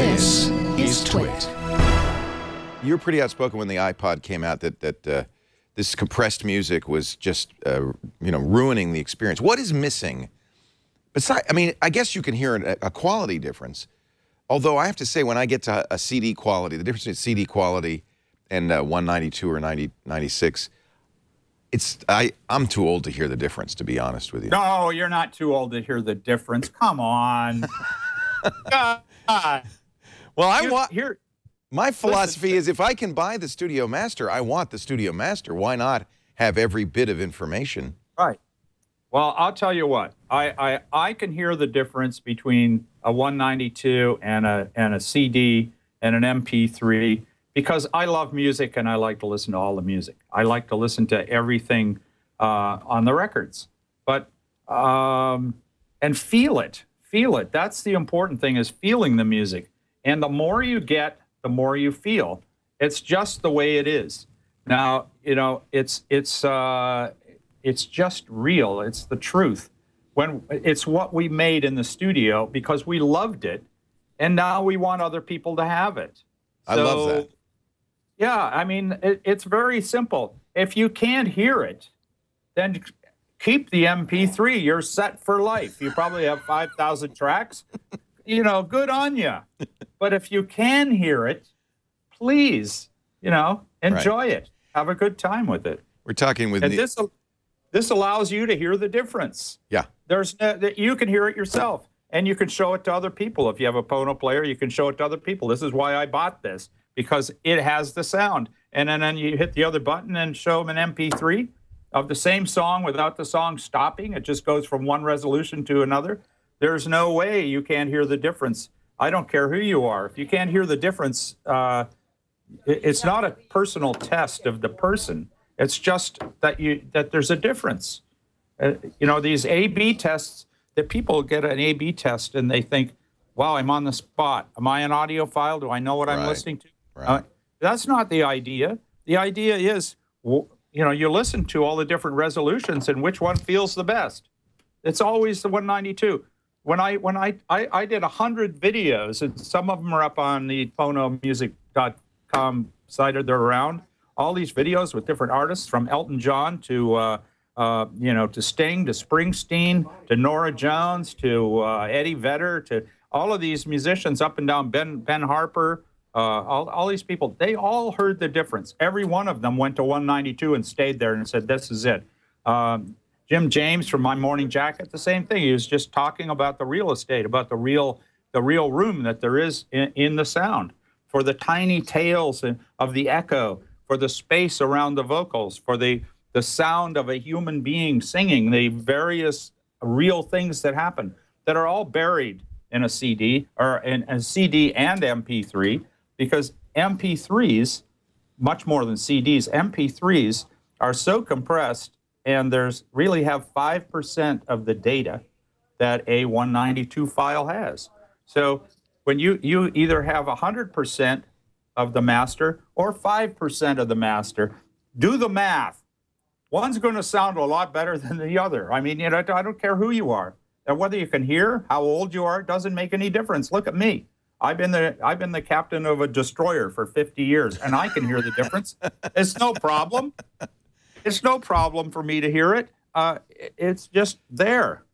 This is TWiT. You were pretty outspoken when the iPod came out that this compressed music was just ruining the experience. What is missing? Besides, I mean, I guess you can hear a quality difference. Although I have to say, when I get to a CD quality, the difference between CD quality and 192 or 96, I'm too old to hear the difference, to be honest with you. No, you're not too old to hear the difference. Come on. God. Well, my philosophy is if I can buy the Studio Master, I want the Studio Master. Why not have every bit of information? Right. Well, I'll tell you what. I can hear the difference between a 192 and a CD and an MP3 because I love music and I like to listen to all the music. I like to listen to everything on the records, but and feel it. Feel it. That's the important thing, is feeling the music. And the more you get, the more you feel. It's just the way it is. Now, it's just real. It's the truth. When it's what we made in the studio because we loved it, and now we want other people to have it. I love that. Yeah, I mean, it's very simple. If you can't hear it, then keep the MP3. You're set for life. You probably have 5,000 tracks. Good on you. But if you can hear it, please, enjoy it. Have a good time with it. We're talking with... And this allows you to hear the difference. Yeah. You can hear it yourself, and you can show it to other people. If you have a Pono player, you can show it to other people. This is why I bought this, because it has the sound. And then you hit the other button and show them an MP3 of the same song without the song stopping. It just goes from one resolution to another. There's no way you can't hear the difference. I don't care who you are. If you can't hear the difference, it's not a personal test of the person. It's just that there's a difference. These A/B tests, that people get an A/B test and they think, wow, I'm on the spot. Am I an audiophile? Do I know what I'm listening to? Right. That's not the idea. The idea is, you listen to all the different resolutions and which one feels the best. It's always the 192. When I did 100 videos, and some of them are up on the phonomusic.com site, they're around. All these videos with different artists, from Elton John to to Sting, to Springsteen, to Norah Jones, to Eddie Vedder, to all of these musicians up and down, Ben Harper, all these people. They all heard the difference. Every one of them went to 192 and stayed there and said, "This is it." Jim James from My Morning Jacket, the same thing. He was just talking about the real estate, about the real room that there is in the sound, for the tiny tails of the echo, for the space around the vocals, for the sound of a human being singing, the various real things that happen that are all buried in a CD, or in a CD and MP3, because MP3s, much more than CDs, MP3s are so compressed, and really have 5% of the data that a 192 file has. So when you either have 100% of the master or 5% of the master, do the math. One's going to sound a lot better than the other. I mean, I don't care who you are. And whether you can hear, how old you are, it doesn't make any difference. Look at me. I've been the captain of a destroyer for 50 years, and I can hear the difference. It's no problem. It's no problem for me to hear it. It's just there.